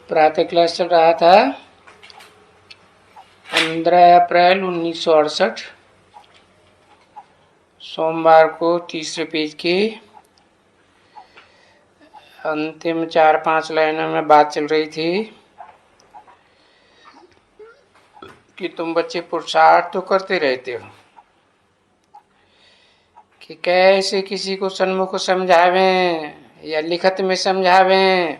प्रातः क्लास चल रहा था 15 अप्रैल 1968 सोमवार को तीसरे पेज के अंतिम 4-5 लाइनों में बात चल रही थी कि तुम बच्चे पुरुषार्थ तो करते रहते हो कि कैसे किसी को सन्मुख समझावें या लिखत में समझावें,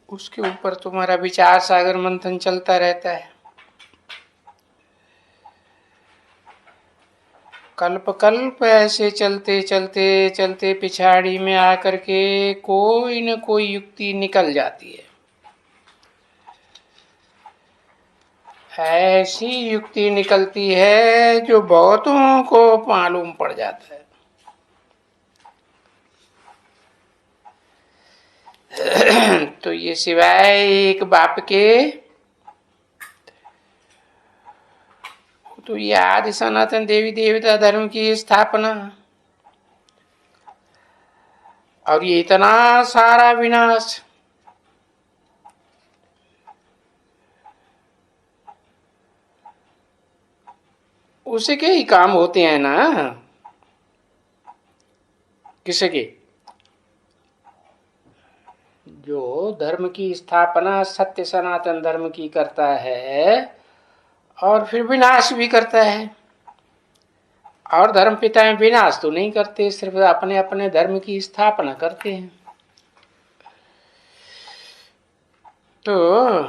उसके ऊपर तुम्हारा विचार सागर मंथन चलता रहता है। कल्प कल्प ऐसे चलते चलते चलते पिछाड़ी में आकर के कोई न कोई युक्ति निकल जाती है। ऐसी युक्ति निकलती है जो बहुतों को मालूम पड़ जाता है। तो ये सिवाय एक बाप के तो ये आदि सनातन देवी देवता धर्म की स्थापना और ये इतना सारा विनाश, उसे के ही काम होते हैं ना। किसे के? जो धर्म की स्थापना सत्य सनातन धर्म की करता है और फिर विनाश भी करता है। और धर्म पिताएं विनाश तो नहीं करते, सिर्फ अपने अपने धर्म की स्थापना करते हैं। तो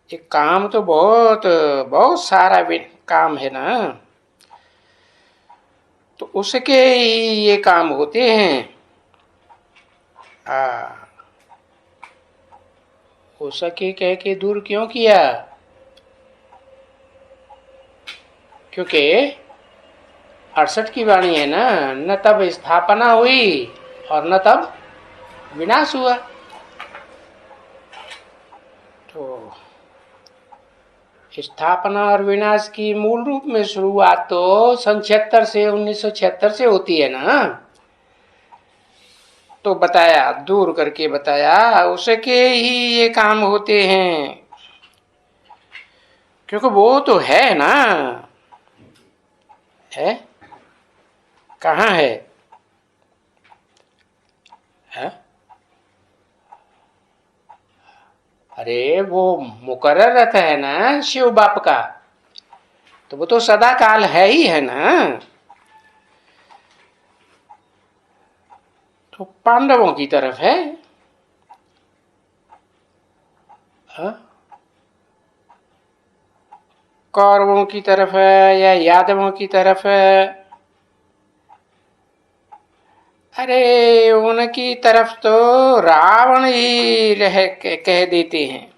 ये काम तो बहुत बहुत सारा काम है ना, तो उसके ये काम होते हैं। हो सके कह के दूर क्यों किया? क्योंकि 68 की वाणी है ना, न तब स्थापना हुई और न तब विनाश हुआ। तो स्थापना और विनाश की मूल रूप में शुरुआत तो सन 1976 से होती है ना। तो बताया, दूर करके बताया, उसके ही ये काम होते हैं, क्योंकि वो तो है ना। है कहाँ है? अरे वो मुकर्रर रहता है ना शिव बाप का, तो वो तो सदा काल है ही है ना। तो पांडवों की तरफ है, कौरवों की तरफ है या यादवों की तरफ है? अरे उनकी तरफ तो रावण ही कह देते हैं,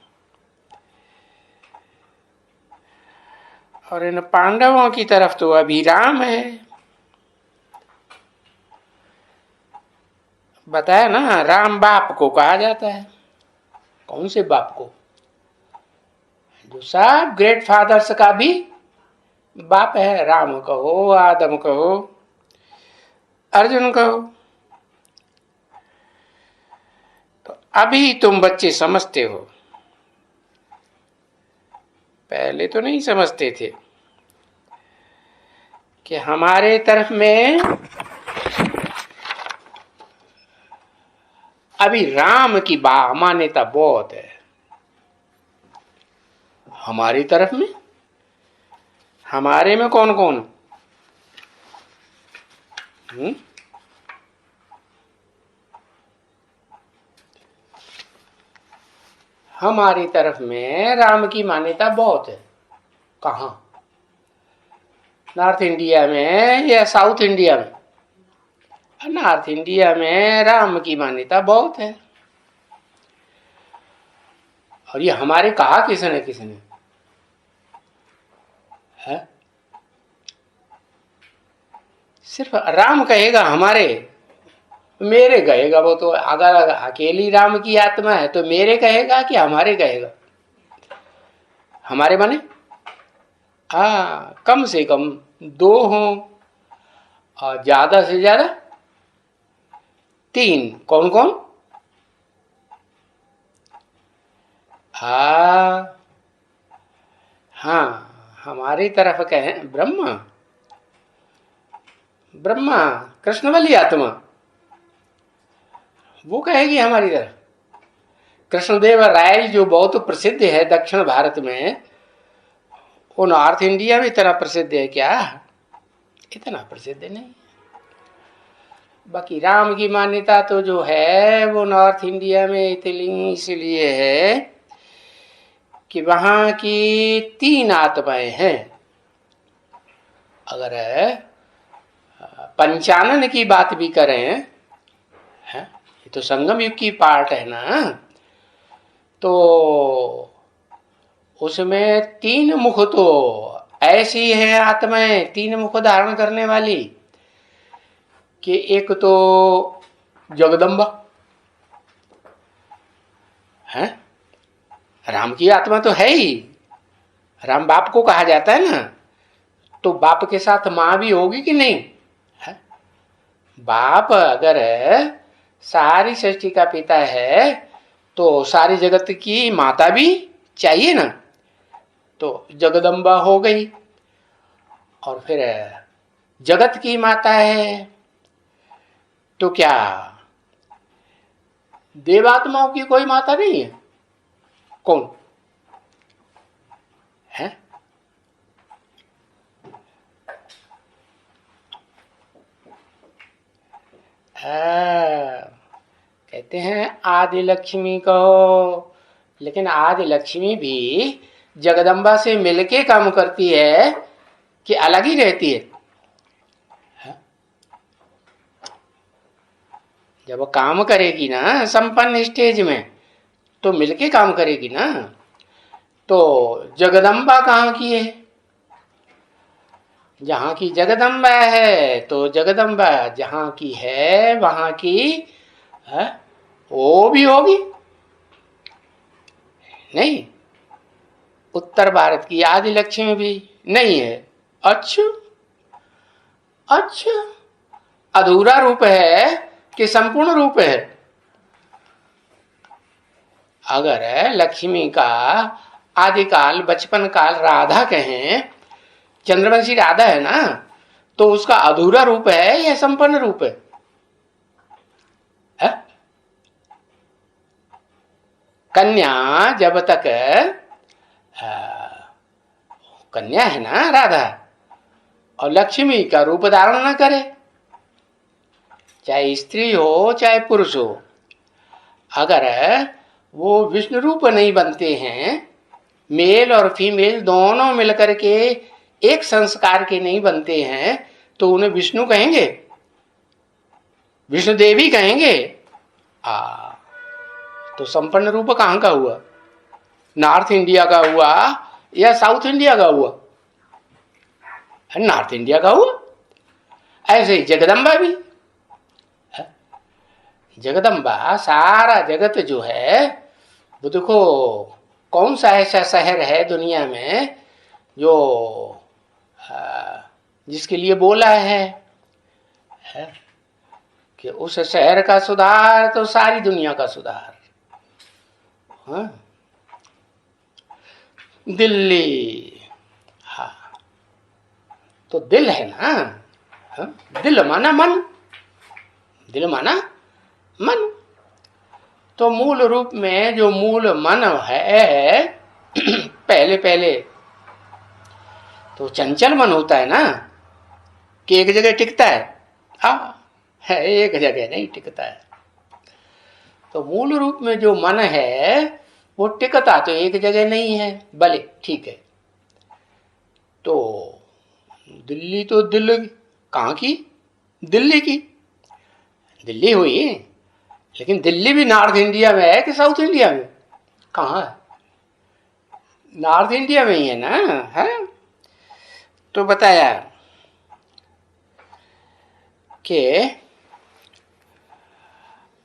और इन पांडवों की तरफ तो अभी राम है। बताया ना, राम बाप को कहा जाता है। कौन से बाप को? जो सब ग्रेट फादर्स का भी बाप है। राम कहो, आदम कहो, अर्जुन कहो। तो अभी तुम बच्चे समझते हो, पहले तो नहीं समझते थे कि हमारे तरफ में अभी राम की मान्यता बहुत है। हमारी तरफ में, हमारे में कौन कौन? हमारी तरफ में राम की मान्यता बहुत है। कहाँ? नॉर्थ इंडिया में या साउथ इंडिया में? नॉर्थ इंडिया में राम की मान्यता बहुत है। और ये हमारे कहा किसने है? सिर्फ राम कहेगा हमारे, मेरे कहेगा। वो तो अगर अकेली राम की आत्मा है तो मेरे कहेगा कि हमारे कहेगा? हमारे माने कम से कम 2 हों और ज्यादा से ज्यादा 3। कौन कौन? हाँ हाँ, हमारी तरफ कहें ब्रह्मा, ब्रह्मा कृष्ण वाली आत्मा, वो कहेगी हमारी तरफ। कृष्णदेव राय जो बहुत प्रसिद्ध है दक्षिण भारत में, वो नॉर्थ इंडिया में इतना प्रसिद्ध है क्या? इतना प्रसिद्ध नहीं। बाकी राम की मान्यता तो जो है वो नॉर्थ इंडिया में इसलिए है कि वहां की 3 आत्माएं हैं। अगर पंचानन की बात भी करें, है ये तो संगम युग की पार्ट है ना, तो उसमें 3 मुख तो ऐसी हैं आत्माएं, 3 मुख धारण करने वाली, कि एक तो जगदम्बा है, राम की आत्मा तो है ही, राम बाप को कहा जाता है ना, तो बाप के साथ मां भी होगी कि नहीं है? बाप अगर सारी सृष्टि का पिता है तो सारी जगत की माता भी चाहिए ना, तो जगदम्बा हो गई। और फिर जगत की माता है, तो क्या देवात्माओं की कोई माता नहीं है? कौन है? कहते हैं आदि लक्ष्मी कहो, लेकिन आदि लक्ष्मी भी जगदम्बा से मिलके काम करती है कि अलग ही रहती है? जब वो काम करेगी ना संपन्न स्टेज में, तो मिलके काम करेगी ना। तो जगदम्बा कहाँ की है? जहां की जगदम्बा है, तो जगदम्बा जहां की है वहां की है, वो भी होगी नहीं? उत्तर भारत की आदि लक्ष्मी भी नहीं है? अच्छा अच्छा, अधूरा रूप है कि संपूर्ण रूप है? अगर लक्ष्मी का आदिकाल बचपन काल राधा कहें, चंद्रवंशी राधा है ना, तो उसका अधूरा रूप है या संपन्न रूप है? कन्या जब तक कन्या है ना राधा, और लक्ष्मी का रूप धारण न करे, चाहे स्त्री हो चाहे पुरुष हो, अगर वो विष्णु रूप नहीं बनते हैं, मेल और फीमेल दोनों मिलकर के एक संस्कार के नहीं बनते हैं, तो उन्हें विष्णु कहेंगे? विष्णु देवी कहेंगे? तो संपन्न रूप कहां का हुआ? नॉर्थ इंडिया का हुआ या साउथ इंडिया का हुआ? नॉर्थ इंडिया का हुआ। ऐसे ही जगदम्बा भी, जगदम्बा सारा जगत जो है वो देखो, कौन सा ऐसा शहर है दुनिया में जो जिसके लिए बोला है कि उस शहर का सुधार तो सारी दुनिया का सुधार। हाँ? दिल्ली, हाँ, तो दिल है ना, हाँ? दिल माना मन, दिल माना मन, तो मूल रूप में जो मूल मन है पहले पहले तो चंचल मन होता है ना, कि एक जगह टिकता है एक जगह नहीं टिकता है। तो मूल रूप में जो मन है वो टिकता तो एक जगह नहीं है, भले ठीक है। तो दिल्ली तो दिल्ली कहाँ की? दिल्ली की, दिल्ली हुई, लेकिन दिल्ली भी नॉर्थ इंडिया में है कि साउथ इंडिया में? कहाँ है? नॉर्थ इंडिया में ही है ना, है? तो बताया कि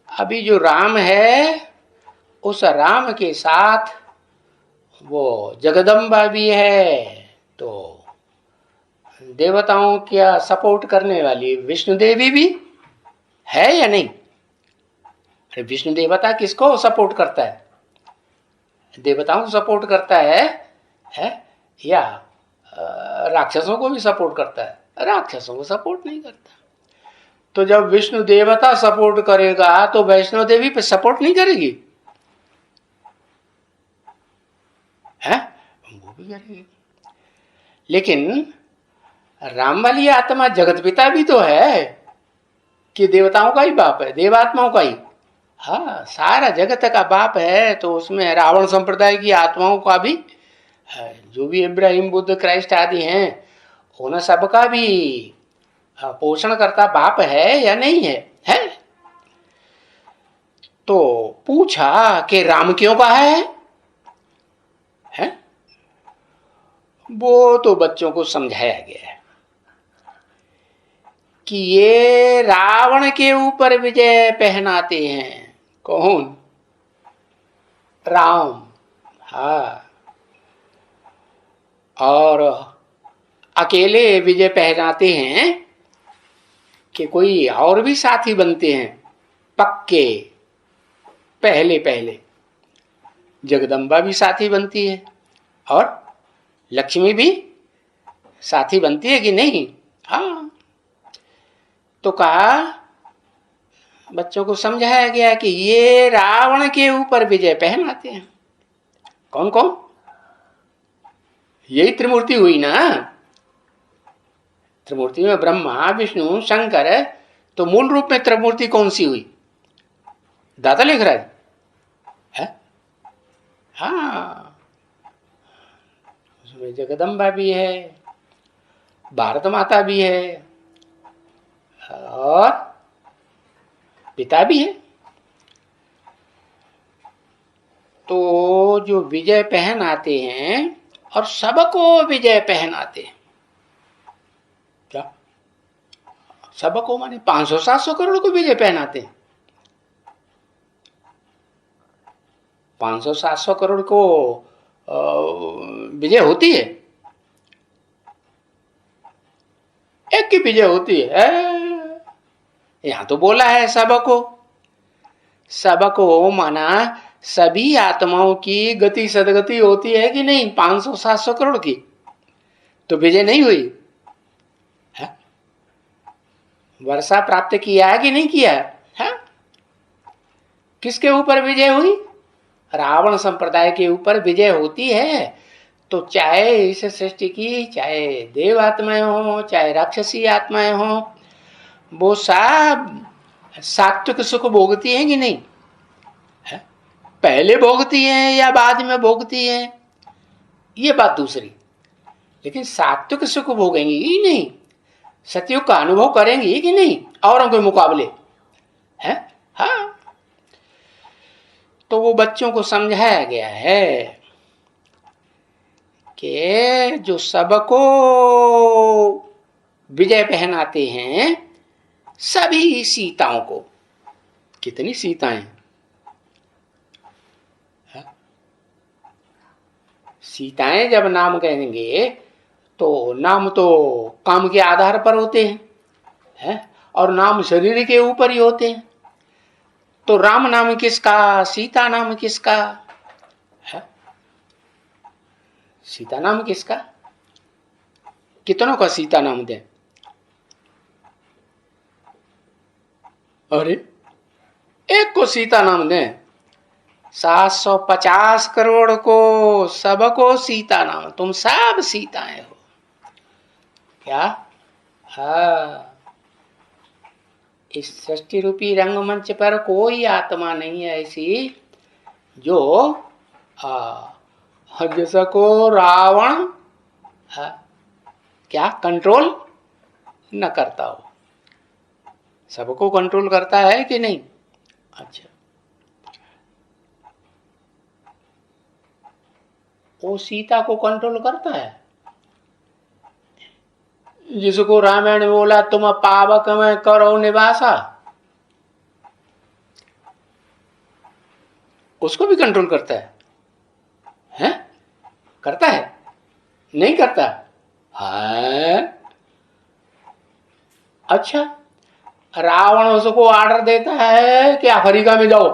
अभी जो राम है उस राम के साथ वो जगदम्बा भी है, तो देवताओं क्या सपोर्ट करने वाली विष्णु देवी भी है या नहीं? अरे विष्णु देवता किसको सपोर्ट करता है? देवताओं को सपोर्ट करता है या राक्षसों को भी सपोर्ट करता है? राक्षसों को सपोर्ट नहीं करता। तो जब विष्णु देवता सपोर्ट करेगा तो वैष्णो देवी पे सपोर्ट नहीं करेगी? है, वो भी करेगी। लेकिन राम वाली आत्मा जगत पिता भी तो है कि देवताओं का ही बाप है, देवात्माओं का ही। हाँ, सारा जगत का बाप है। तो उसमें रावण संप्रदाय की आत्माओं का भी है, जो भी इब्राहिम, बुद्ध, क्राइस्ट आदि हैं, उन सबका भी पोषण करता बाप है या नहीं है? तो पूछा कि राम क्यों कहा है? वो तो बच्चों को समझाया गया है कि ये रावण के ऊपर विजय पहनाते हैं। कौन? राम। हाँ, और अकेले विजय पहनाते हैं कि कोई और भी साथी बनते हैं पक्के। पहले पहले जगदम्बा भी साथी बनती है और लक्ष्मी भी साथी बनती है कि नहीं? हाँ। तो कहा, बच्चों को समझाया गया कि ये रावण के ऊपर विजय पहनाते हैं। कौन कौन? यही त्रिमूर्ति हुई ना। त्रिमूर्ति में ब्रह्मा, विष्णु, शंकर। तो मूल रूप में त्रिमूर्ति कौन सी हुई? दाता लिख रहा है? हाँ, उसमें जगदम्बा भी है, भारत माता भी है और पिता भी है। तो जो विजय पहन आते हैं और सबको विजय पहन आते हैं। क्या? सबको माने 500-700 करोड़ को विजय पहनाते हैं। 500-700 करोड़ को विजय होती है? एक की विजय होती है। यहां तो बोला है सबको। सबको माना सभी आत्माओं की गति सदगति होती है कि नहीं? 500-700 करोड़ की तो विजय नहीं हुई है? वर्षा प्राप्त किया है कि नहीं किया है? किसके ऊपर विजय हुई? रावण संप्रदाय के ऊपर विजय होती है। तो चाहे इस सृष्टि की, चाहे देव आत्माएं हो, चाहे राक्षसी आत्माएं हो, वो सब सात्विक सुख भोगती हैं कि नहीं है? पहले भोगती हैं या बाद में भोगती हैं, ये बात दूसरी। लेकिन सात्विक सुख भोगेंगी ही नहीं, सतयुग का अनुभव करेंगी कि नहीं औरों के मुकाबले है? हाँ। तो वो बच्चों को समझाया गया है कि जो सबको विजय पहनाते हैं, सभी सीताओं को। कितनी सीताएं? सीताएं जब नाम कहेंगे तो नाम तो काम के आधार पर होते हैं और नाम शरीर के ऊपर ही होते हैं। तो राम नाम किसका, सीता नाम किसका है? सीता नाम किसका? कितनों का सीता नाम दे? अरे एक को सीता नाम दे, 750 करोड़ को सबको सीता नाम। तुम सब सीताएं हो क्या? हाँ, इस सृष्टि रूपी रंगमंच पर कोई आत्मा नहीं है ऐसी जो जैसा को रावण क्या कंट्रोल न करता हो। सबको कंट्रोल करता है कि नहीं? अच्छा, वो सीता को कंट्रोल करता है। जिसको रामायण में बोला तुम पावक में करो निवासा, उसको भी कंट्रोल करता है? करता है? नहीं करता है? अच्छा, रावण उसको ऑर्डर देता है कि अफ्रीका में जाओ,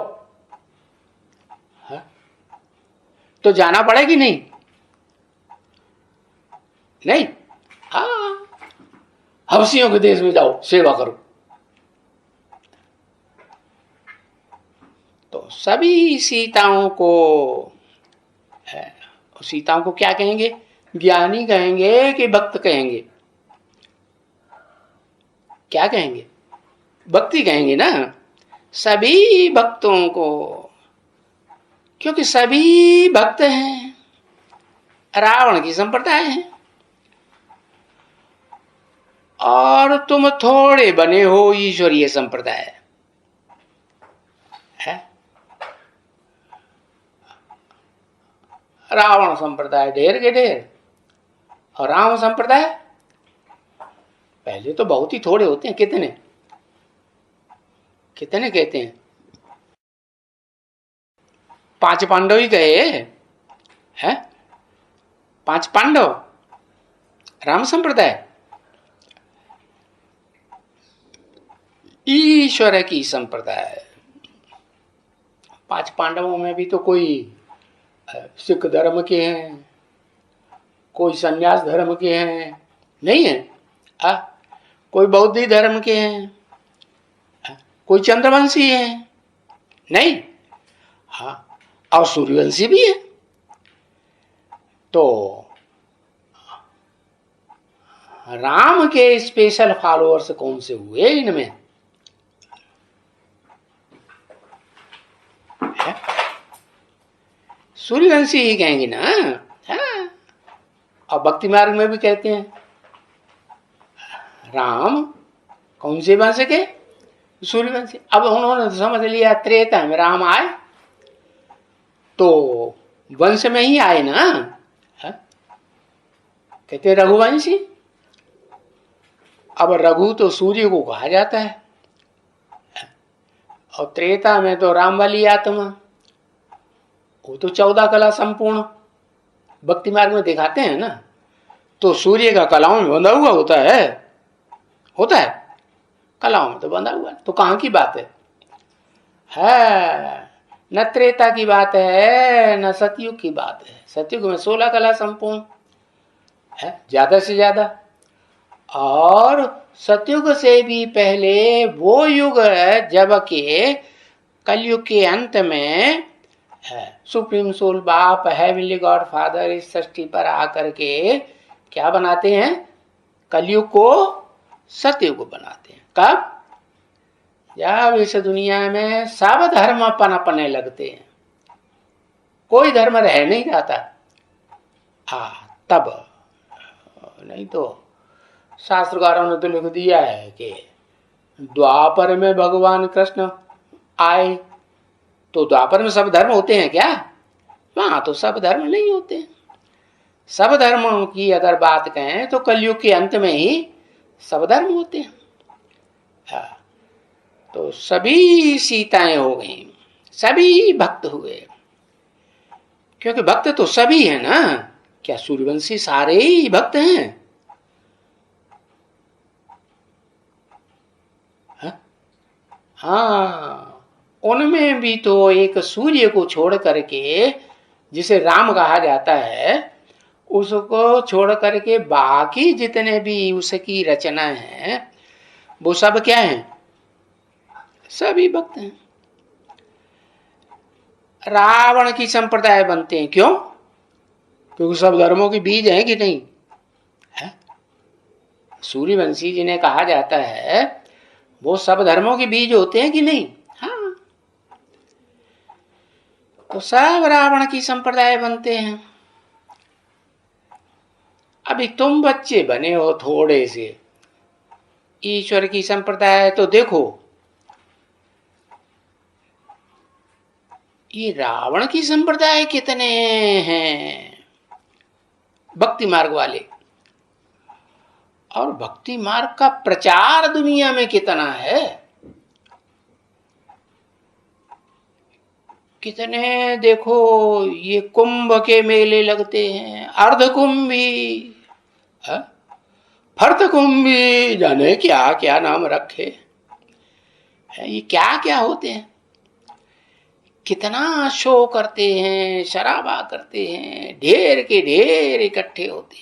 तो जाना पड़े कि नहीं? नहीं, हाँ, हबसियों के देश में जाओ, सेवा करो। तो सभी सीताओं को क्या कहेंगे? ज्ञानी कहेंगे कि भक्त कहेंगे? क्या कहेंगे? भक्ति कहेंगे ना। सभी भक्तों को, क्योंकि सभी भक्त हैं। रावण की संप्रदाय है और तुम थोड़े बने हो ईश्वरीय संप्रदाय है। रावण संप्रदाय ढेर के ढेर और राम संप्रदाय पहले तो बहुत ही थोड़े होते हैं। कितने कितने कहते हैं? 5 पांडव ही गए हैं। 5 पांडव राम संप्रदाय। ईश्वर की संप्रदाय। 5 पांडवों में भी तो कोई सिख धर्म के हैं, कोई संन्यास धर्म के हैं, नहीं है? कोई बौद्ध धर्म के हैं, कोई चंद्रवंशी है, नहीं? हाँ, और सूर्यवंशी भी है। तो राम के स्पेशल फॉलोअर्स कौन से हुए इनमें? सूर्यवंशी ही कहेंगे ना। हाँ, और भक्ति मार्ग में भी कहते हैं राम कौन से वंश के? सूर्यवंशी। अब उन्होंने समझ लिया त्रेता में राम आए तो वंश में ही आए ना। कहते रघुवंशी। अब रघु तो सूर्य को कहा जाता है और त्रेता में तो राम वाली आत्मा, वो तो 14 कला संपूर्ण भक्ति मार्ग में दिखाते हैं ना। तो सूर्य का कलाओं में बंधा हुआ होता है कलाओं में तो बंधा हुआ है। तो कहाँ की बात है? न त्रेता की बात है न सतयुग की बात है। सतयुग में 16 कला संपूर्ण है, ज्यादा से ज्यादा। और सतयुग से भी पहले वो युग है जब के कलयुग के अंत में सुप्रीम सोल बाप हेवनली गॉड फादर इस सृष्टि पर आकर के क्या बनाते हैं? कलयुग को सतयुग बनाते हैं। कब? जब इस दुनिया में सब धर्म पनपने लगते हैं, कोई धर्म रह नहीं जाता। तब नहीं तो शास्त्रकारों ने तो लिख दिया है कि द्वापर में भगवान कृष्ण आए। तो द्वापर में सब धर्म होते हैं क्या? वहां तो सब धर्म नहीं होते। सब धर्मों की अगर बात कहें तो कलयुग के अंत में ही सब धर्म होते हैं। तो सभी सीताएं हो गई, सभी भक्त हुए, क्योंकि भक्त तो सभी है ना। क्या सूर्यवंशी सारे ही भक्त हैं? हाँ, उनमें भी तो एक सूर्य को छोड़ करके, जिसे राम कहा जाता है, उसको छोड़ करके बाकी जितने भी उसकी रचना है वो सब क्या है? सभी भक्त हैं। रावण की संप्रदाय बनते हैं क्यों? क्योंकि सब धर्मों के बीज हैं कि नहीं है? सूर्यवंशी जिन्हें कहा जाता है वो सब धर्मों के बीज होते हैं कि नहीं? हाँ, तो सब रावण की संप्रदाय बनते हैं। अभी तुम बच्चे बने हो थोड़े से, ईश्वर की संप्रदाय तो देखो, ये रावण की संप्रदाय कितने हैं भक्ति मार्ग वाले, और भक्ति मार्ग का प्रचार दुनिया में कितना है। कितने देखो, ये कुंभ के मेले लगते हैं, अर्ध कुंभी, फर्त कुंभी, जाने क्या क्या नाम रखे हैं। ये क्या क्या होते हैं। कितना शो करते हैं, शराबा करते हैं, ढेर के ढेर इकट्ठे होते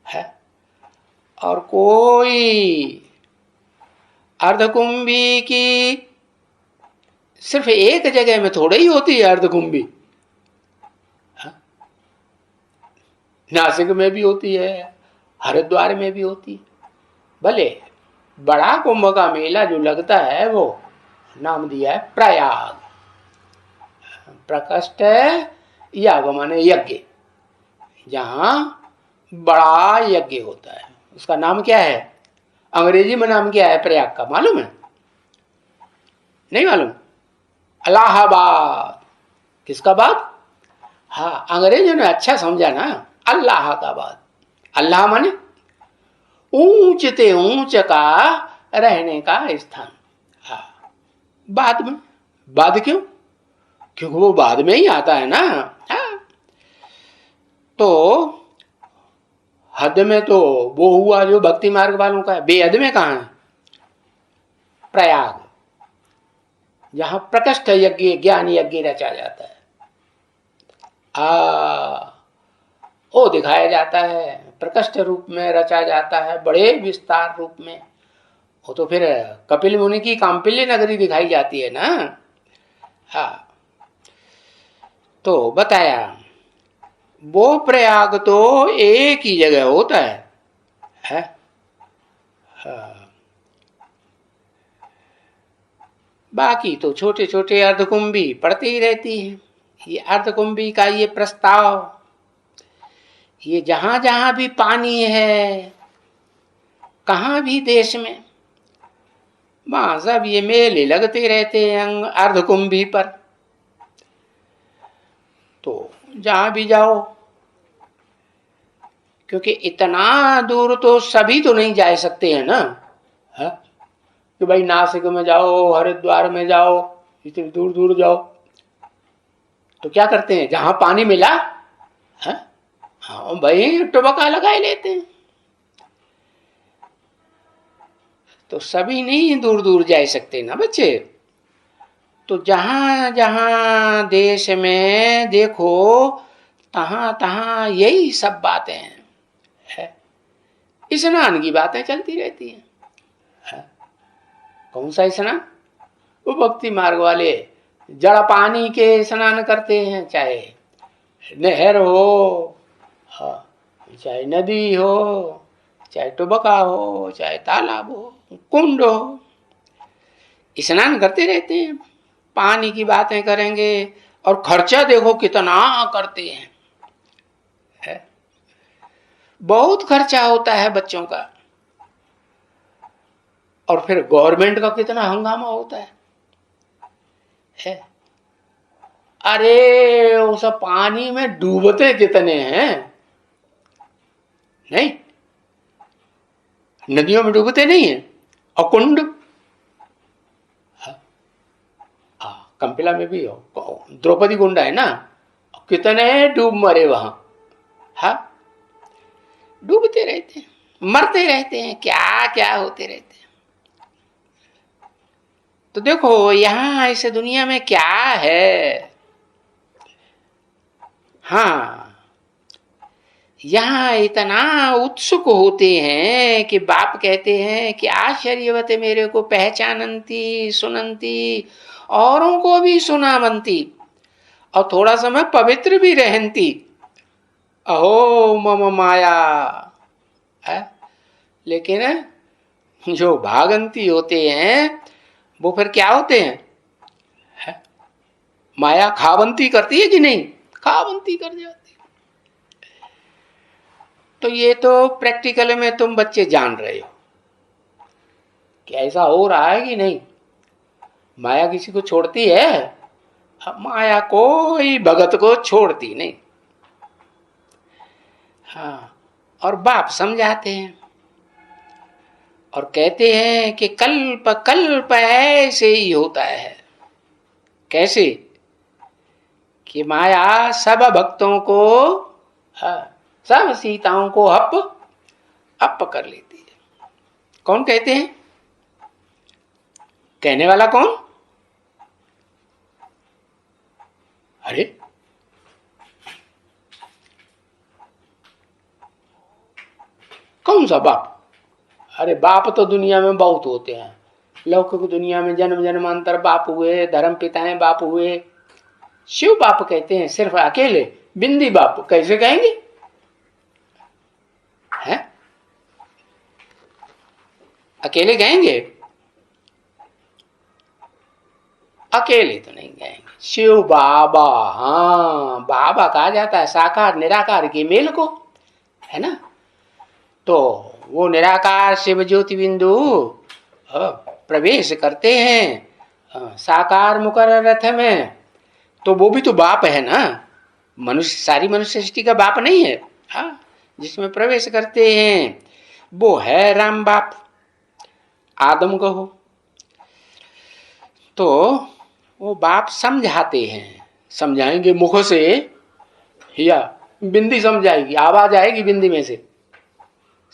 हैं। और कोई अर्धकुंभी की सिर्फ एक जगह में थोड़ी ही होती है अर्धकुंभी, नासिक में भी होती है, हरिद्वार में भी होती है। भले बड़ा कुंभ का मेला जो लगता है वो नाम दिया है प्रयाग। प्रकष्ट याग माने यज्ञ, जहां बड़ा यज्ञ होता है, उसका नाम क्या है? अंग्रेजी में नाम क्या है प्रयाग का, मालूम है? नहीं मालूम? इलाहाबाद। किसका बाद? हाँ, अंग्रेजों ने अच्छा समझा ना, अल्लाह का बाद। अल्लाह माने ऊंच ते ऊंच का रहने का स्थान। हाँ, बाद में। बाद क्यों? क्योंकि वो बाद में ही आता है ना। हाँ, तो हद में तो वो हुआ जो भक्ति मार्ग वालों का है, बेहद में कहाँ है? प्रयाग, जहां प्रकृष्ट यज्ञ ज्ञान यज्ञ रचा जाता है, वो दिखाया जाता है, प्रकृष्ट रूप में रचा जाता है, बड़े विस्तार रूप में। वो तो फिर कपिल मुनि की काम्पिल्य नगरी दिखाई जाती है ना। हाँ, तो बताया वो प्रयाग तो एक ही जगह होता है? हाँ। बाकी तो छोटे छोटे अर्धकुंभी पड़ती ही रहती हैं। ये अर्धकुंभी का ये प्रस्ताव, ये जहां जहां भी पानी है, कहां भी देश में, वहां सब ये मेले लगते रहते हैं अर्धकुंभी पर। तो जहां भी जाओ, क्योंकि इतना दूर तो सभी तो नहीं जा सकते हैं ना, है? कि भाई नासिक में जाओ, हरिद्वार में जाओ, इतनी दूर दूर जाओ। तो क्या करते हैं, जहां पानी मिला, है? हाँ भाई, टुबका लगाए लेते हैं। तो सभी नहीं दूर दूर जा सकते ना बच्चे। तो जहां जहां देश में देखो, तहां तहां यही सब बातें हैं। स्नान की बातें चलती रहती हैं। कौन सा स्नान? वो भक्ति मार्ग वाले जड़ पानी के स्नान करते हैं, चाहे नहर हो, चाहे नदी हो, चाहे टुबका हो, चाहे तालाब हो, कुंड हो, स्नान करते रहते हैं। पानी की बातें करेंगे, और खर्चा देखो कितना करते हैं, है? बहुत खर्चा होता है बच्चों का। और फिर गवर्नमेंट का कितना हंगामा होता है? अरे उस पानी में डूबते कितने हैं, नहीं? नदियों में डूबते नहीं है। और कुंड, कंपिला में भी हो, द्रौपदी कुंड है ना, कितने डूब मरे वहां। हाँ, डूबते रहते हैं, मरते रहते हैं, क्या क्या होते रहते हैं। तो देखो यहां इस दुनिया में क्या है। हाँ, यहां इतना उत्सुक होते हैं कि बाप कहते हैं कि आश्चर्यवत मेरे को पहचानती सुनंती, औरों को भी सुनावंती, और थोड़ा समय पवित्र भी रहती। अहो मम माया है? लेकिन जो भागंती होते हैं वो फिर क्या होते हैं, है? माया खावंती करती है कि नहीं? खावंती कर जाती। तो ये तो प्रैक्टिकल में तुम बच्चे जान रहे हो कि ऐसा हो रहा है कि नहीं। माया किसी को छोड़ती है? माया कोई भगत को छोड़ती नहीं। हाँ, और बाप समझाते हैं और कहते हैं कि कल्प कल्प ऐसे ही होता है। कैसे? कि माया सब भक्तों को, सब सीताओं को अप कर लेती है। कौन कहते हैं? कहने वाला कौन? अरे कौन सा बाप? अरे बाप तो दुनिया में बहुत होते हैं। लौकिक दुनिया में जन्म जन्मांतर बाप हुए, धर्म पिताएं बाप हुए। शिव बाप कहते हैं सिर्फ अकेले, बिंदी बाप कैसे कहेंगे? हैं? अकेले कहेंगे? अकेले तो नहीं कहेंगे। शिव बाबा, हाँ बाबा कहा जाता है साकार निराकार के मेल को, है ना। तो वो निराकार शिव ज्योति बिंदु प्रवेश करते हैं साकार मुकर रथ में, तो वो भी तो बाप है ना। मनुष्य, सारी मनुष्य सृष्टि का बाप नहीं है। हाँ, जिसमें प्रवेश करते हैं वो है राम बाप, आदम कहो। तो वो बाप समझाते हैं, समझाएंगे मुख से या बिंदी समझाएगी, आवाज आएगी बिंदी में से,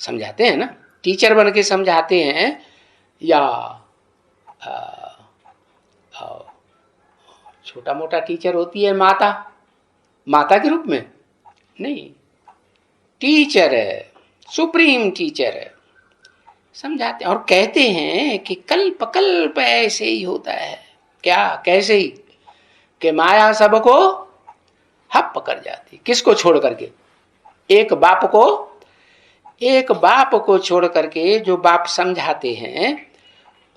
समझाते हैं ना। टीचर बन के समझाते हैं या छोटा मोटा टीचर होती है माता, माता के रूप में नहीं, टीचर है, सुप्रीम टीचर है, समझाते हैं और कहते हैं कि कल्प कल्प ऐसे ही होता है। क्या? कैसे ही? कि माया सबको हप कर जाती। किसको छोड़ करके? एक बाप को, एक बाप को छोड़ करके, जो बाप समझाते हैं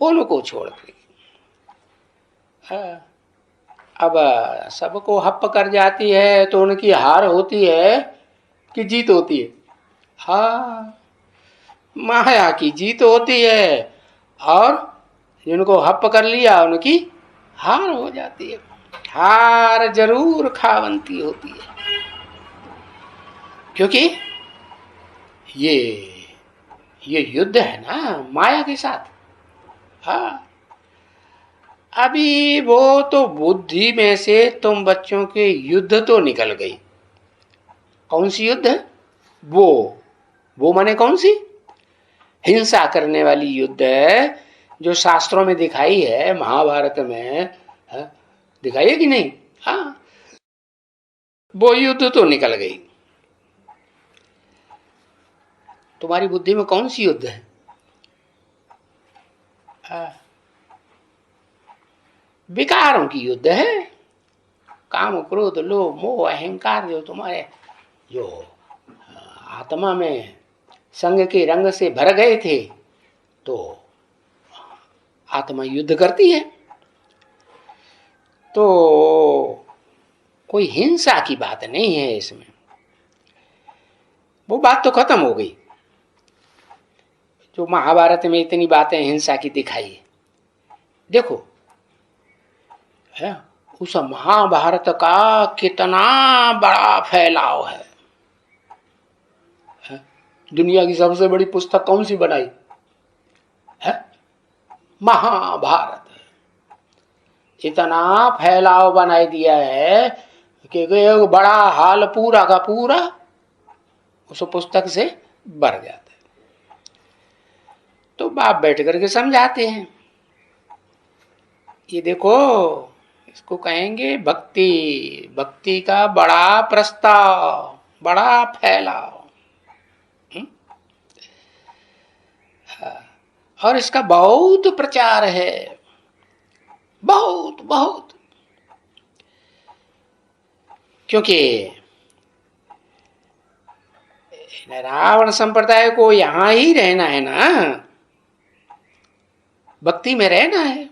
उनको छोड़ करके। अब सबको हप कर जाती है तो उनकी हार होती है कि जीत होती है? हाँ, माया की जीत होती है और जिनको हप कर लिया उनकी हार हो जाती है। हार जरूर खावंती होती है, क्योंकि ये युद्ध है ना माया के साथ। हाँ, अभी वो तो बुद्धि में से तुम बच्चों के युद्ध तो निकल गई। कौन सी युद्ध है वो माने कौन सी? हिंसा करने वाली युद्ध है, जो शास्त्रों में दिखाई है, महाभारत में दिखाई है कि नहीं? हाँ, वो युद्ध तो निकल गई। तुम्हारी बुद्धि में कौन सी युद्ध है? विकारों की युद्ध है। काम क्रोध लोभ मोह अहंकार, जो तुम्हारे जो आत्मा में संग के रंग से भर गए थे, तो आत्मा युद्ध करती है। तो कोई हिंसा की बात नहीं है इसमें, वो बात तो खत्म हो गई। जो महाभारत में इतनी बातें हिंसा की दिखाई है, देखो है उस महाभारत का कितना बड़ा फैलाव है। दुनिया की सबसे बड़ी पुस्तक कौन सी बनाई है? महाभारत। इतना फैलाव बनाई दिया है कि एक बड़ा हाल पूरा का पूरा उस पुस्तक से भर जाता है। तो बाप बैठ करके समझाते हैं, ये देखो इसको कहेंगे भक्ति, भक्ति का बड़ा प्रस्ताव, बड़ा फैलाव। और इसका बहुत प्रचार है, बहुत बहुत। क्योंकि रावण संप्रदाय को यहां ही रहना है ना, भक्ति में रहना है।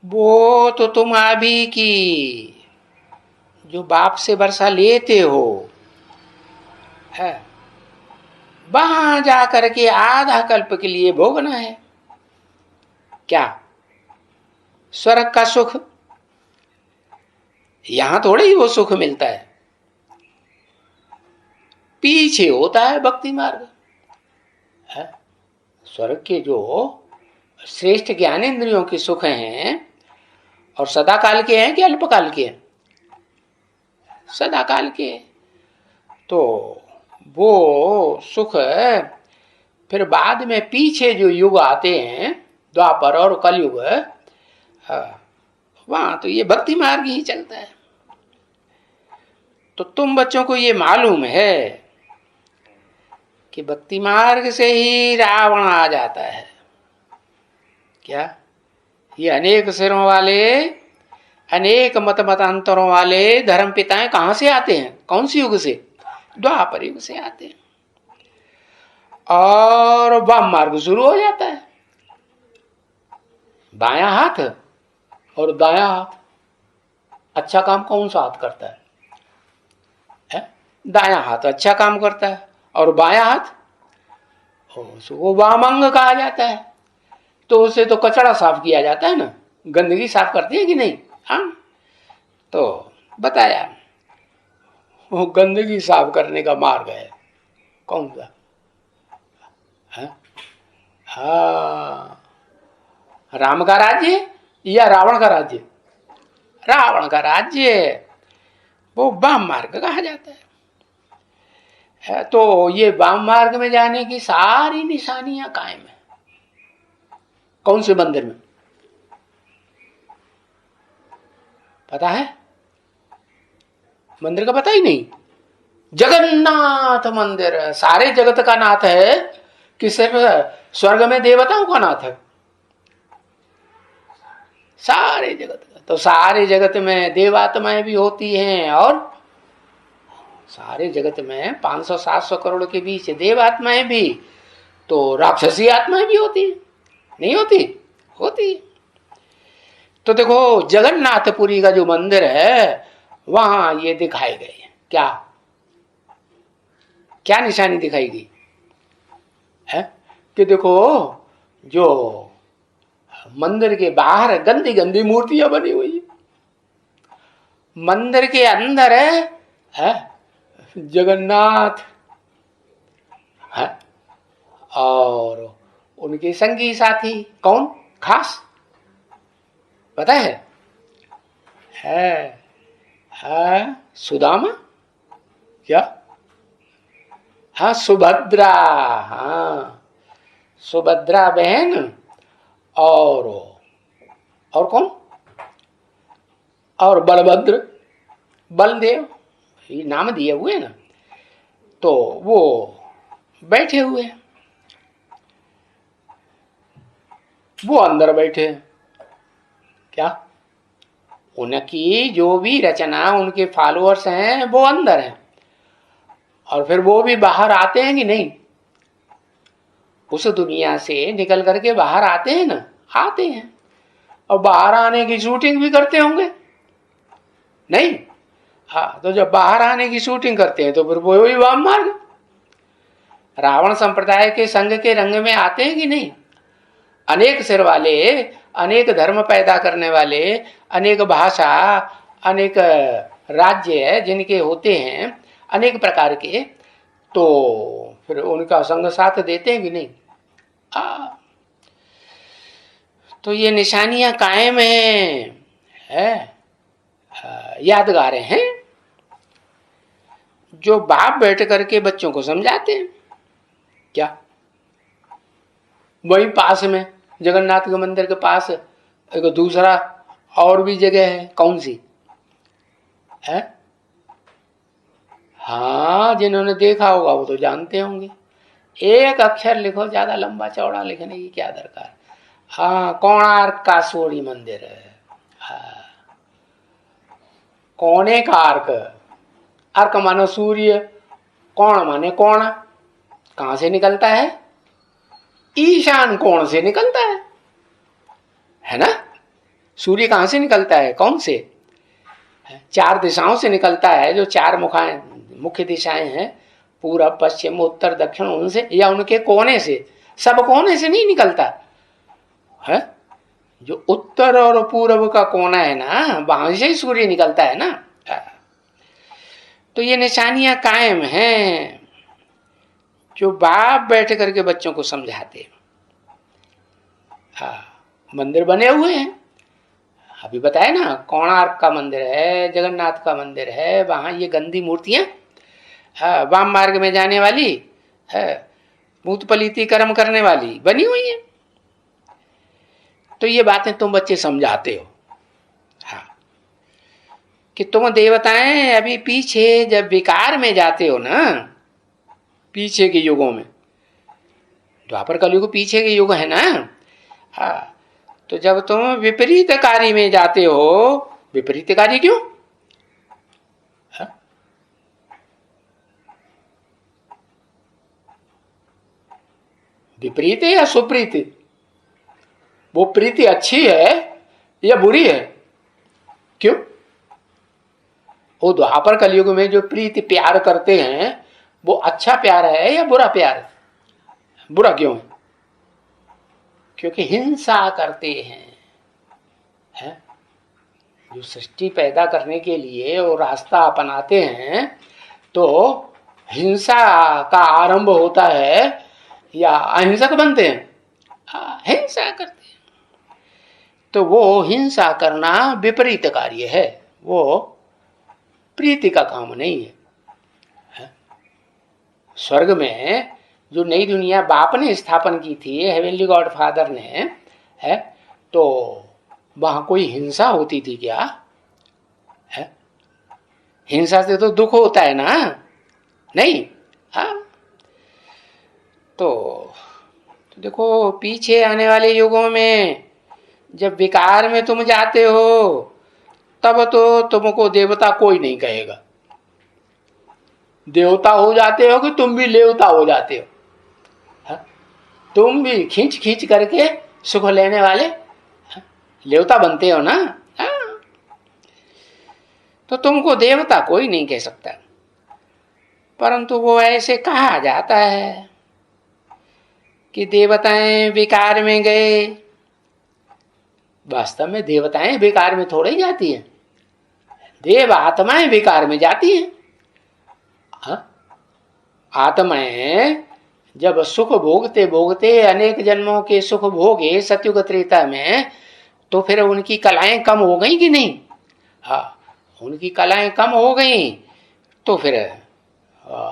वो तो तुम अभी की जो बाप से वर्षा लेते हो है, वहां जाकर के आधा कल्प के लिए भोगना है। क्या? स्वर्ग का सुख। यहां थोड़े ही वो सुख मिलता है, पीछे होता है भक्ति मार्ग। स्वर्ग के जो श्रेष्ठ ज्ञानेंद्रियों के सुख हैं, और सदा काल के हैं कि अल्पकाल के हैं? सदा काल के। तो वो सुख फिर बाद में पीछे जो युग आते हैं, द्वापर और कलयुग, वहां तो ये भक्ति मार्ग ही चलता है। तो तुम बच्चों को ये मालूम है कि भक्ति मार्ग से ही रावण आ जाता है। क्या ये अनेक सिरों वाले, अनेक मत मतांतरों वाले धर्म पिताएं कहां से आते हैं? कौन सी युग से? द्वापर युग से आते हैं। और वाम मार्ग शुरू हो जाता है। बायां हाथ और दायां हाथ, अच्छा काम कौन सा हाथ करता है? दायां हाथ अच्छा काम करता है, और बायां हाथ उसको वामांग कहा जाता है। तो उससे तो कचरा साफ किया जाता है ना, गंदगी साफ करती है कि नहीं? हाँ, तो बताया वो गंदगी साफ करने का मार्ग है। कौन सा? हाँ, राम का राज्य या रावण का राज्य? रावण का राज्य, वो वाम मार्ग कहा जाता है। तो ये वाम मार्ग में जाने की सारी निशानियां कायम है। कौन से मंदिर में? पता है? मंदिर का पता ही नहीं? जगन्नाथ मंदिर सारे जगत का नाथ है कि सिर्फ स्वर्ग में देवताओं का नाथ है? सारे जगत का। तो सारे जगत में देवात्माएं भी होती हैं, और सारे जगत में 500-700 करोड़ के बीच देवात्माएं भी, तो राक्षसी आत्माएं भी होती हैं, नहीं होती? होती। तो देखो जगन्नाथपुरी का जो मंदिर है वहां ये दिखाए गए हैं। क्या क्या निशानी दिखाई गई है? कि देखो जो मंदिर के बाहर गंदी गंदी मूर्तियां बनी हुई है, मंदिर के अंदर है जगन्नाथ है, और उनके संगी साथी कौन खास पता है? सुदामा, क्या? हाँ, सुभद्रा। हाँ, सुभद्रा बहन, और कौन? और बलभद्र, बलदेव, ये नाम दिए हुए ना। तो वो बैठे हुए, वो अंदर बैठे। क्या? उनकी जो भी रचना, उनके फॉलोअर्स हैं वो अंदर हैं, और फिर वो भी बाहर आते हैं कि नहीं? उस दुनिया से निकल करके बाहर आते हैं ना? आते हैं, और बाहर आने की शूटिंग भी करते होंगे, नहीं? हाँ, तो जब बाहर आने की शूटिंग करते हैं तो फिर वो ही वाम मार्ग, रावण संप्रदाय के संग के रंग में आते हैं कि नहीं? अनेक सिर वाले, अनेक धर्म पैदा करने वाले, अनेक भाषा, अनेक राज्य जिनके होते हैं, अनेक प्रकार के, तो फिर उनका संग साथ देते हैं कि नहीं? तो ये निशानियां कायम है, यादगार हैं, जो बाप बैठ करके बच्चों को समझाते हैं। क्या? वही पास में जगन्नाथ के मंदिर के पास एक दूसरा और भी जगह है, कौन सी है? हाँ, जिन्होंने देखा होगा वो तो जानते होंगे। एक अक्षर लिखो, ज्यादा लंबा चौड़ा लिखने की क्या दरकार। हाँ, कोणार्क का सूर्य मंदिर है। हाँ, कोने का अर्क, अर्क मानो सूर्य, कोण माने कोण, कहां से निकलता है? ईशान कोण से निकलता है ना? सूर्य कहां से निकलता है? कौन से? 4 दिशाओं से निकलता है, जो 4 मुख्य दिशाएं हैं, पूरब पश्चिम उत्तर दक्षिण, उनसे या उनके कोने से, सब कोने से नहीं निकलता है। जो उत्तर और पूर्व का कोना है ना, वहां से ही सूर्य निकलता है ना। तो ये निशानियां कायम हैं, जो बाप बैठ करके बच्चों को समझाते। मंदिर बने हुए हैं, अभी बताया ना, कोणार्क का मंदिर है, जगन्नाथ का मंदिर है, वहां ये गंदी मूर्तियां वाम मार्ग में जाने वाली है, भूत पलीति कर्म करने वाली बनी हुई है। तो ये बातें तुम बच्चे समझाते हो, कि तुम देवताएं अभी पीछे जब विकार में जाते हो ना, पीछे के युगों में, द्वापर कलयुग पीछे के युग है ना, हाँ, तो जब तुम विपरीत कार्य में जाते हो, विपरीत कार्य क्यों? हाँ? विपरीत है या सुप्रीति? वो प्रीति अच्छी है या बुरी है? क्यों? वो द्वापर कलयुग में जो प्रीति प्यार करते हैं वो अच्छा प्यार है या बुरा प्यार है? बुरा क्यों है? क्योंकि हिंसा करते हैं, है? जो सृष्टि पैदा करने के लिए वो रास्ता अपनाते हैं तो हिंसा का आरंभ होता है या अहिंसक बनते हैं? हिंसा करते हैं। तो वो हिंसा करना विपरीत कार्य है, वो प्रीति का काम नहीं है। स्वर्ग में जो नई दुनिया बाप ने स्थापन की थी, हेवनली गॉड फादर ने, है, तो वहां कोई हिंसा होती थी क्या? है? हिंसा से तो दुख होता है ना, नहीं? हाँ, तो देखो पीछे आने वाले युगों में जब विकार में तुम जाते हो तब तो तुमको देवता कोई नहीं कहेगा। देवता हो जाते हो कि तुम भी लेवता हो जाते हो, हा? तुम भी खींच खींच करके सुख लेने वाले लेवता बनते हो ना, हा? तो तुमको देवता कोई नहीं कह सकता, परंतु वो ऐसे कहा जाता है कि देवताएं विकार में गए। वास्तव में देवताएं विकार में थोड़ी जाती हैं, देव आत्माएं विकार में जाती हैं। आत्माएं जब सुख भोगते भोगते अनेक जन्मों के सुख भोगे सतयुग त्रेता में, तो फिर उनकी कलाएं कम हो गई कि नहीं? हाँ, उनकी कलाएं कम हो गई तो फिर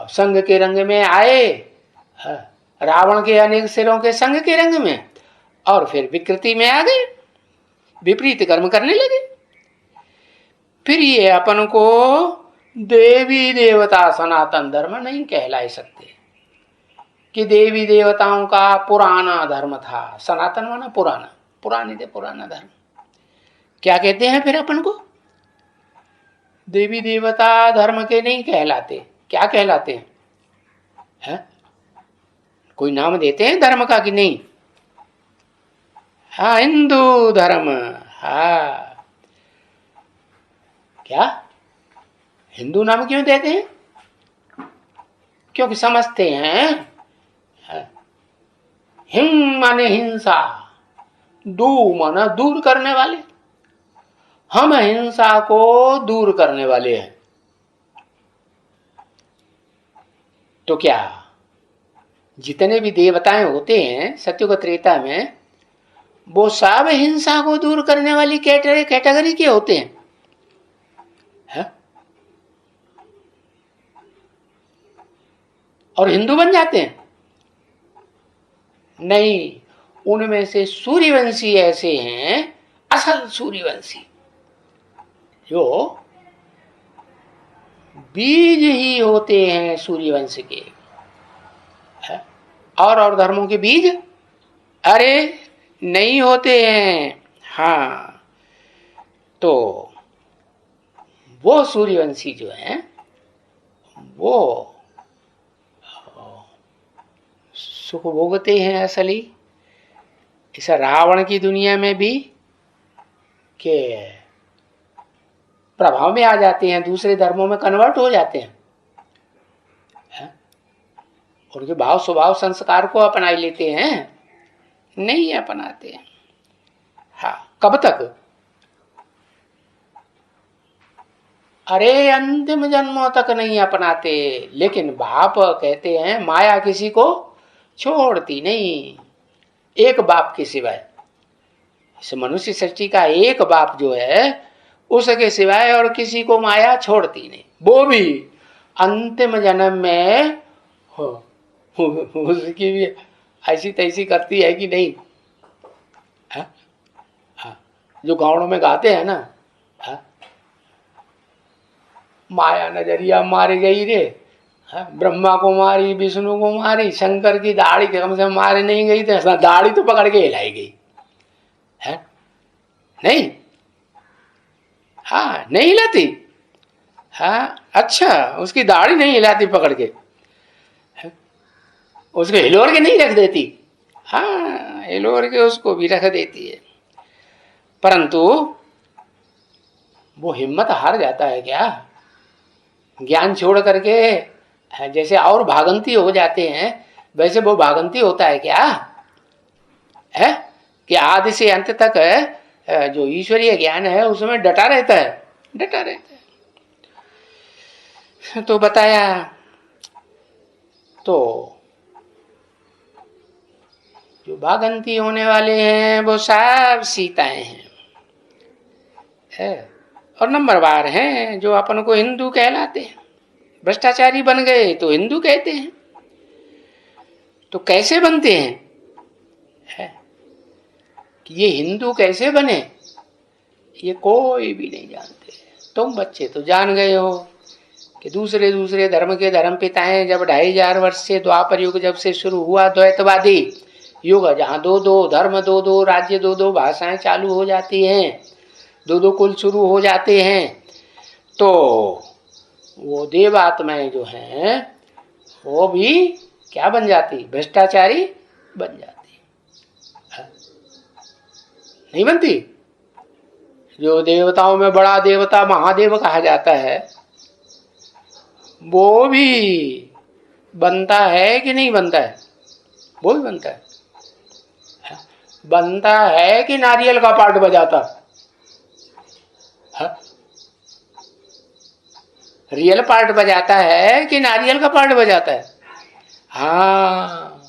संग के रंग में आए, रावण के अनेक सिरों के संग के रंग में, और फिर विकृति में आ गए, विपरीत कर्म करने लगे। फिर ये अपन को देवी देवता सनातन धर्म नहीं कहला सकते कि देवी देवताओं का पुराना धर्म था। सनातन माना पुराना, पुरानी थे पुराना धर्म। क्या कहते हैं फिर अपन को? देवी देवता धर्म के नहीं कहलाते, क्या कहलाते हैं? है? कोई नाम देते हैं धर्म का कि नहीं? हाँ, हिंदू धर्म। हाँ, क्या हिंदू नाम क्यों देते हैं? क्योंकि समझते हैं हिम माने हिंसा, दू माना दूर करने वाले, हम हिंसा को दूर करने वाले हैं। तो क्या जितने भी देवताएं होते हैं सतयुग त्रेता में, वो सब हिंसा को दूर करने वाली कैटेगरी के होते हैं? है? और हिंदू बन जाते हैं? नहीं, उनमें से सूर्यवंशी ऐसे हैं, असल सूर्यवंशी, जो बीज ही होते हैं सूर्यवंश के। है? और धर्मों के बीज अरे नहीं होते हैं। हाँ, तो वो सूर्यवंशी जो हैं वो सुख भोगते हैं असली। ऐसा रावण की दुनिया में भी के प्रभाव में आ जाते हैं, दूसरे धर्मों में कन्वर्ट हो जाते हैं, उनके भाव स्वभाव संस्कार को अपना लेते हैं? नहीं अपनाते हैं। हाँ, कब तक? अरे अंतिम जन्मों तक नहीं अपनाते, लेकिन बाप कहते हैं माया किसी को छोड़ती नहीं, एक बाप के सिवाय। इस मनुष्य सृष्टि का एक बाप जो है उसके सिवाय और किसी को माया छोड़ती नहीं, वो भी अंतिम जन्म में उसकी भी ऐसी तैसी करती है कि नहीं? हाँ? हाँ, जो गाँव में गाते हैं ना, हाँ? माया नजरिया मारी गई रे। ब्रह्मा को मारी, विष्णु को मारी, शंकर की दाढ़ी कम से मारे नहीं गई थी, दाढ़ी तो पकड़ के हिलाई गई है, नहीं? हाँ, नहीं हिलाती। हाँ, अच्छा, उसकी दाढ़ी नहीं हिलाती पकड़ के, उसको हिलोर के नहीं रख देती। हाँ, हिलोर के उसको भी रख देती है, परंतु वो हिम्मत हार जाता है क्या? ज्ञान छोड़ करके जैसे और भागंती हो जाते हैं, वैसे वो भागंती होता है क्या? है कि आदि से अंत तक जो ईश्वरीय ज्ञान है उसमें डटा रहता है, डटा रहता है। तो बताया, तो जो भागंती होने वाले हैं वो सब सीताएं हैं, है? और नंबरवार हैं जो अपन को हिंदू कहलाते हैं। भ्रष्टाचारी बन गए तो हिंदू कहते हैं। तो कैसे बनते हैं, है? कि ये हिंदू कैसे बने, ये कोई भी नहीं जानते। तुम बच्चे तो जान गए हो कि दूसरे दूसरे धर्म के धर्म पिताएं जब 2500 वर्ष से द्वापर युग जब से शुरू हुआ द्वैतवादी युग, जहाँ दो दो धर्म, दो दो राज्य, दो दो भाषाएं चालू हो जाती हैं, दो दो कुल शुरू हो जाते हैं, तो वो देवात्माएं जो हैं वो भी क्या बन जाती? भ्रष्टाचारी बन जाती, नहीं बनती? जो देवताओं में बड़ा देवता महादेव कहा जाता है वो भी बनता है कि नहीं बनता है? वो भी बनता है। बनता है कि नारियल का पार्ट बजाता है? रियल पार्ट बजाता है कि नारियल का पार्ट बजाता है? हाँ,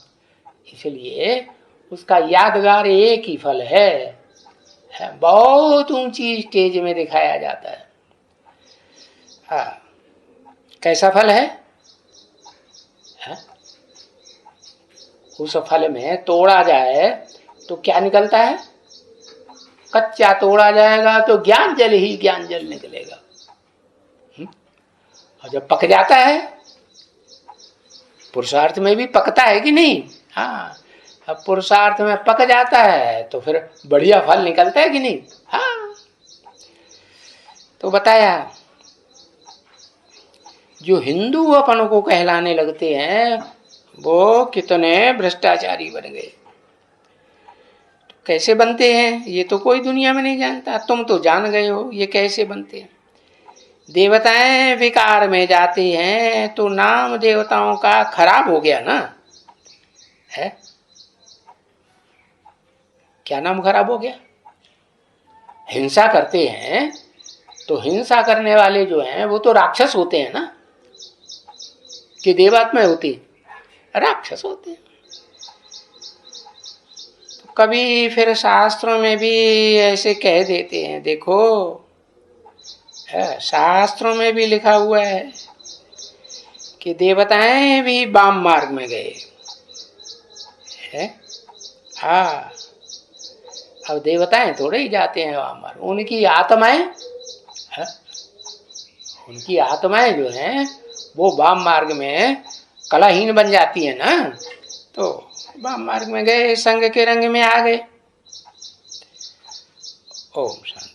इसलिए उसका यादगार एक ही फल है, बहुत ऊंची स्टेज में दिखाया जाता है। हाँ, कैसा फल है? उस फल में तोड़ा जाए तो क्या निकलता है? कच्चा तोड़ा जाएगा तो ज्ञान जल ही ज्ञान जल निकलेगा, और जब पक जाता है, पुरुषार्थ में भी पकता है कि नहीं? हाँ, अब पुरुषार्थ में पक जाता है तो फिर बढ़िया फल निकलता है कि नहीं? हाँ, तो बताया जो हिंदू अपन को कहलाने लगते हैं वो कितने भ्रष्टाचारी बन गए। तो कैसे बनते हैं ये तो कोई दुनिया में नहीं जानता, तुम तो जान गए हो ये कैसे बनते हैं। देवताएं विकार में जाते हैं तो नाम देवताओं का खराब हो गया ना, है? क्या नाम खराब हो गया? हिंसा करते हैं तो हिंसा करने वाले जो हैं वो तो राक्षस होते हैं ना, कि देवात्मा होती? राक्षस होते हैं। तो कभी फिर शास्त्रों में भी ऐसे कह देते हैं, देखो शास्त्रों में भी लिखा हुआ है कि देवताएं भी वाम मार्ग में गए हैं। हाँ, अब देवताएं थोड़े ही जाते हैं वाम मार्ग, उनकी आत्माएं, उनकी आत्माएं जो हैं वो वाम मार्ग में कलाहीन बन जाती है ना, तो वाम मार्ग में गए, संग के रंग में आ गए। ओम शांति।